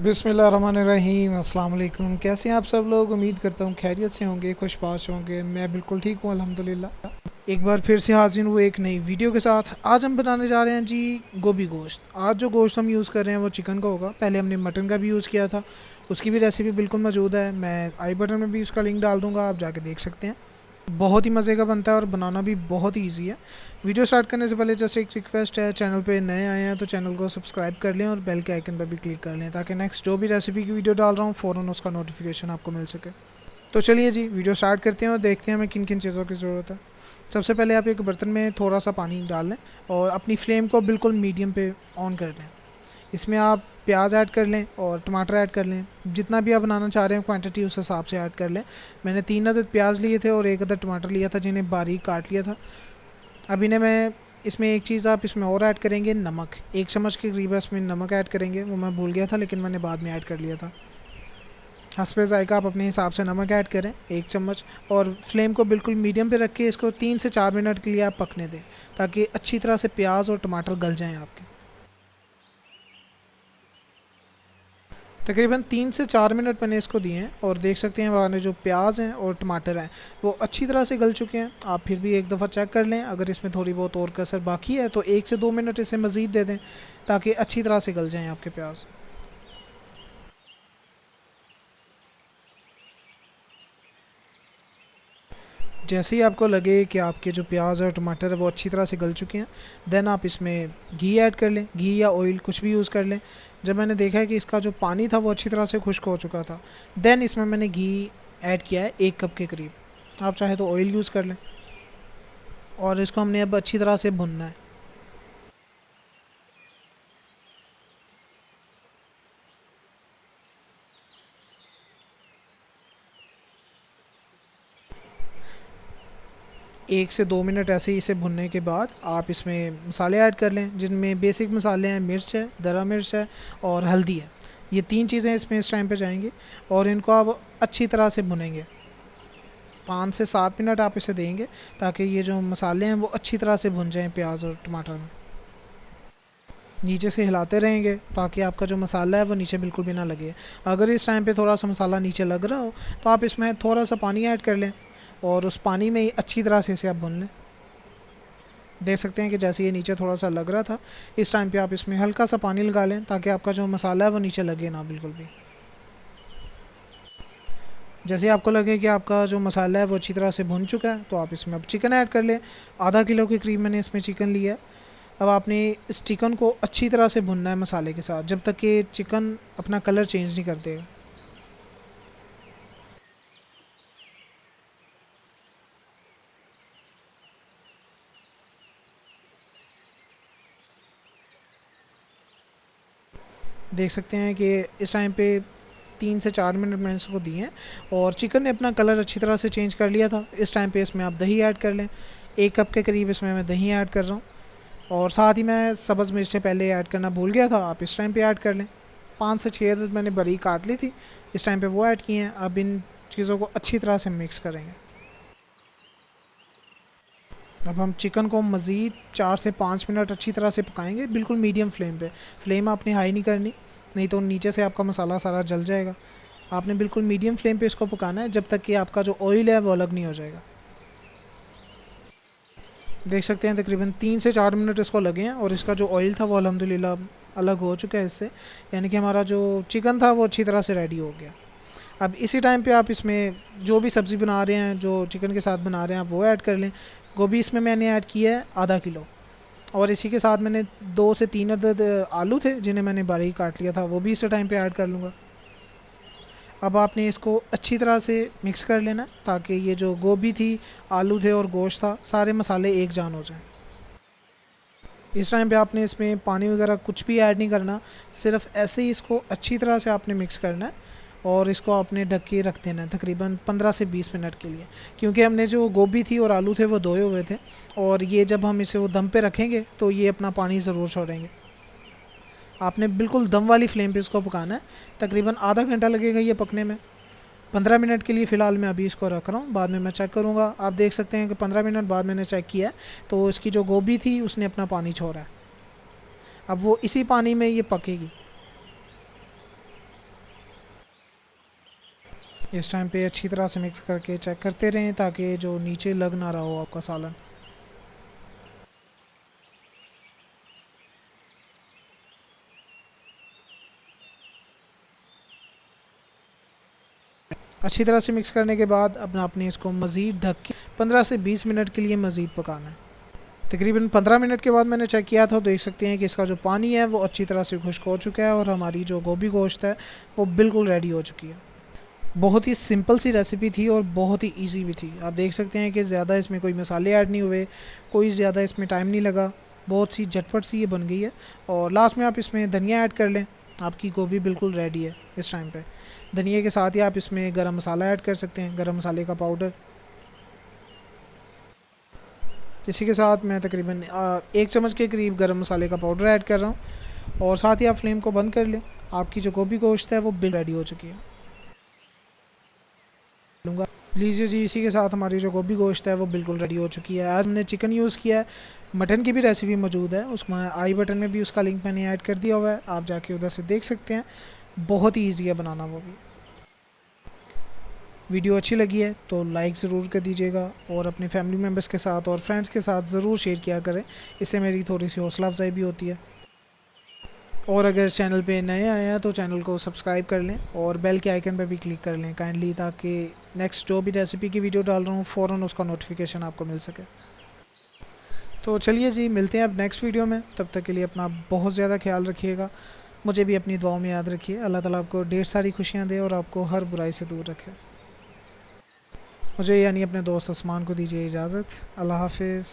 बिस्मिल्लाहिर्रहमानिर्रहीम। अस्सलाम वालेकुम। कैसे हैं आप सब लोग? उम्मीद करता हूँ खैरियत से होंगे, खुशबाश होंगे। मैं बिल्कुल ठीक हूँ अल्हम्दुलिल्लाह। एक बार फिर से हाजिर हुए एक नई वीडियो के साथ। आज हम बनाने जा रहे हैं जी गोभी गोश्त। आज जो गोश्त हम यूज़ कर रहे हैं वो चिकन का होगा। पहले हमने मटन का भी यूज़ किया था, उसकी भी रेसिपी बिल्कुल मौजूद है। मैं आई बटन में भी उसका लिंक डाल दूँगा, आप जाके देख सकते हैं। बहुत ही मज़े का बनता है और बनाना भी बहुत ही ईजी है। वीडियो स्टार्ट करने से पहले जस्ट एक रिक्वेस्ट है, चैनल पे नए आए हैं तो चैनल को सब्सक्राइब कर लें और बेल के आइकन पर भी क्लिक कर लें ताकि नेक्स्ट जो भी रेसिपी की वीडियो डाल रहा हूँ फ़ौरन उसका नोटिफिकेशन आपको मिल सके। तो चलिए जी वीडियो स्टार्ट करते हैं और देखते हैं हमें किन किन चीज़ों की ज़रूरत है। सबसे पहले आप एक बर्तन में थोड़ा सा पानी डाल लें और अपनी फ्लेम को बिल्कुल मीडियम पे ऑन कर लें। इसमें आप प्याज ऐड कर लें और टमाटर ऐड कर लें। जितना भी आप बनाना चाह रहे हैं क्वांटिटी उस हिसाब से ऐड कर लें। मैंने 3 अदद प्याज लिए थे और 1 अदद टमाटर लिया था जिन्हें बारीक काट लिया था। अब इन्हें मैं इसमें एक चीज़ आप इसमें और ऐड करेंगे, नमक। 1 चम्मच के करीब इसमें नमक ऐड करेंगे, वो मैं भूल गया था लेकिन मैंने बाद में ऐड कर लिया था। हस्बे ज़ायक़ा आप अपने हिसाब से नमक ऐड करें 1 चम्मच। और फ्लेम को बिल्कुल मीडियम पे रख के इसको 3 से 4 मिनट के लिए आप पकने दें ताकि अच्छी तरह से प्याज और टमाटर गल जाएँ आपके। तकरीबन 3 से 4 मिनट मैंने इसको दिए हैं और देख सकते हैं हमारे जो प्याज हैं और टमाटर हैं वो अच्छी तरह से गल चुके हैं। आप फिर भी एक दफ़ा चेक कर लें, अगर इसमें थोड़ी बहुत और कसर बाकी है तो 1 से 2 मिनट इसे मज़ीद दे दें ताकि अच्छी तरह से गल जाएँ आपके प्याज। जैसे ही आपको लगे कि आपके जो प्याज और टमाटर है वो अच्छी तरह से गल चुके हैं, देन आप इसमें घी ऐड कर लें। घी या ऑयल कुछ भी यूज़ कर लें। जब मैंने देखा है कि इसका जो पानी था वो अच्छी तरह से खुश्क हो चुका था, देन इसमें मैंने घी ऐड किया है 1 कप के करीब। आप चाहे तो ऑयल यूज़ कर लें और इसको हमने अब अच्छी तरह से भुनना है। 1 से 2 मिनट ऐसे ही इसे भुनने के बाद आप इसमें मसाले ऐड कर लें, जिनमें बेसिक मसाले हैं, मिर्च है, दरा मिर्च है और हल्दी है। ये 3 चीज़ें इसमें इस टाइम पे जाएंगी और इनको आप अच्छी तरह से भुनेंगे। 5 से 7 मिनट आप इसे देंगे ताकि ये जो मसाले हैं वो अच्छी तरह से भुन जाएं प्याज और टमाटर में। नीचे से हिलाते रहेंगे ताकि आपका जो मसाला है वो नीचे बिल्कुल भी ना लगे। अगर इस टाइम पे थोड़ा सा मसाला नीचे लग रहा हो तो आप इसमें थोड़ा सा पानी ऐड कर लें और उस पानी में ही अच्छी तरह से इसे आप भून लें। देख सकते हैं कि जैसे ये नीचे थोड़ा सा लग रहा था, इस टाइम पे आप इसमें हल्का सा पानी लगा लें ताकि आपका जो मसाला है वो नीचे लगे ना बिल्कुल भी। जैसे आपको लगे कि आपका जो मसाला है वो अच्छी तरह से भुन चुका है तो आप इसमें अब चिकन ऐड कर लें। आधा किलो के करीब मैंने इसमें चिकन लिया है। अब आपने इस चिकन को अच्छी तरह से भुनना है मसाले के साथ जब तक कि चिकन अपना कलर चेंज नहीं कर देगा। देख सकते हैं कि इस टाइम पे 3 से 4 मिनट मैंने इसको दिए हैं और चिकन ने अपना कलर अच्छी तरह से चेंज कर लिया था। इस टाइम पे इसमें आप दही ऐड कर लें। 1 कप के करीब इसमें मैं दही ऐड कर रहा हूँ और साथ ही मैं सब्ज़ मिर्चें पहले ऐड करना भूल गया था, आप इस टाइम पे ऐड कर लें। 5 से 6 अदद मैंने बारीक काट ली थी, इस टाइम पे वो ऐड किए हैं। अब इन चीज़ों को अच्छी तरह से मिक्स करेंगे। अब हम चिकन को मज़ीद 4 से 5 मिनट अच्छी तरह से पकाएंगे, बिल्कुल मीडियम फ्लेम पे। फ्लेम आपने हाई नहीं करनी, नहीं तो नीचे से आपका मसाला सारा जल जाएगा। आपने बिल्कुल मीडियम फ्लेम पे इसको पकाना है जब तक कि आपका जो ऑयल है वो अलग नहीं हो जाएगा। देख सकते हैं तकरीबन 3 से 4 मिनट इसको लगे हैं और इसका जो ऑयल था वो अल्हम्दुलिल्लाह अलग हो चुका है इससे, यानी कि हमारा जो चिकन था वो अच्छी तरह से रेडी हो गया। अब इसी टाइम पे आप इसमें जो भी सब्ज़ी बना रहे हैं, जो चिकन के साथ बना रहे हैं, आप वो ऐड कर लें। गोभी इसमें मैंने ऐड किया है आधा किलो और इसी के साथ मैंने 2 से 3 अदद आलू थे जिन्हें मैंने बारीक काट लिया था, वो भी इसी टाइम पे ऐड कर लूँगा। अब आपने इसको अच्छी तरह से मिक्स कर लेना ताकि ये जो गोभी थी, आलू थे और गोश्त था, सारे मसाले एक जान हो जाएं। इस टाइम पे आपने इसमें पानी वगैरह कुछ भी ऐड नहीं करना, सिर्फ ऐसे ही इसको अच्छी तरह से आपने मिक्स करना है और इसको आपने ढक के रख देना है तकरीबन 15 से 20 मिनट के लिए, क्योंकि हमने जो गोभी थी और आलू थे वो धोए हुए थे और ये जब हम इसे वो दम पे रखेंगे तो ये अपना पानी ज़रूर छोड़ेंगे। आपने बिल्कुल दम वाली फ्लेम पे इसको पकाना है। तकरीबन आधा घंटा लगेगा ये पकने में। 15 मिनट के लिए फ़िलहाल मैं अभी इसको रख रहा हूँ, बाद में मैं चेक करूँगा। आप देख सकते हैं कि 15 मिनट बाद मैंने चेक किया है तो इसकी जो गोभी थी उसने अपना पानी छोड़ा है। अब वो इसी पानी में ये पकेगी। इस टाइम पे अच्छी तरह से मिक्स करके चेक करते रहें ताकि जो नीचे लग ना रहा हो आपका सालन। अच्छी तरह से मिक्स करने के बाद अपना आपने इसको मज़ीद ढक के 15 से 20 मिनट के लिए मज़ीद पकाना है। तकरीबन 15 मिनट के बाद मैंने चेक किया था, देख सकते हैं कि इसका जो पानी है वो अच्छी तरह से खुश्क हो चुका है और हमारी जो गोभी गोश्त है वो बिल्कुल रेडी हो चुकी है। बहुत ही सिंपल सी रेसिपी थी और बहुत ही इजी भी थी। आप देख सकते हैं कि ज़्यादा इसमें कोई मसाले ऐड नहीं हुए, कोई ज़्यादा इसमें टाइम नहीं लगा, बहुत सी झटपट सी ये बन गई है। और लास्ट में आप इसमें धनिया ऐड कर लें, आपकी गोभी बिल्कुल रेडी है। इस टाइम पे धनिया के साथ ही आप इसमें गरम मसाला ऐड कर सकते हैं, गरम मसाले का पाउडर। इसी के साथ मैं तकरीबन 1 चम्मच के करीब गरम मसाले का पाउडर ऐड कर रहा हूँ और साथ ही आप फ्लेम को बंद कर लें। आपकी जो गोभी गोश्त है वो बिल्कुल रेडी हो चुकी है। लूँगा लीजिए जी, इसी के साथ हमारी जो गोभी गोश्त है वो बिल्कुल रेडी हो चुकी है। आज हमने चिकन यूज़ किया है, मटन की भी रेसिपी मौजूद है, उसमें आई बटन में भी उसका लिंक मैंने ऐड कर दिया हुआ है, आप जाके उधर से देख सकते हैं। बहुत ही ईजी है बनाना वो भी। वीडियो अच्छी लगी है तो लाइक ज़रूर कर दीजिएगा और अपने फैमिली मेम्बर्स के साथ और फ्रेंड्स के साथ ज़रूर शेयर किया करें, इससे मेरी थोड़ी सी हौसला अफजाई भी होती है। और अगर चैनल पे नए आए हैं तो चैनल को सब्सक्राइब कर लें और बेल के आइकन पर भी क्लिक कर लें काइंडली, ताकि नेक्स्ट जो भी रेसिपी की वीडियो डाल रहा हूँ फ़ौरन उसका नोटिफिकेशन आपको मिल सके। तो चलिए जी, मिलते हैं अब नेक्स्ट वीडियो में। तब तक के लिए अपना बहुत ज़्यादा ख्याल रखिएगा, मुझे भी अपनी दुआओं में याद रखिए। अल्लाह ताला आपको ढेर सारी खुशियाँ दे और आपको हर बुराई से दूर रखे। मुझे यानी अपने दोस्त उस्मान को दीजिए इजाज़त। अल्लाह हाफिज़।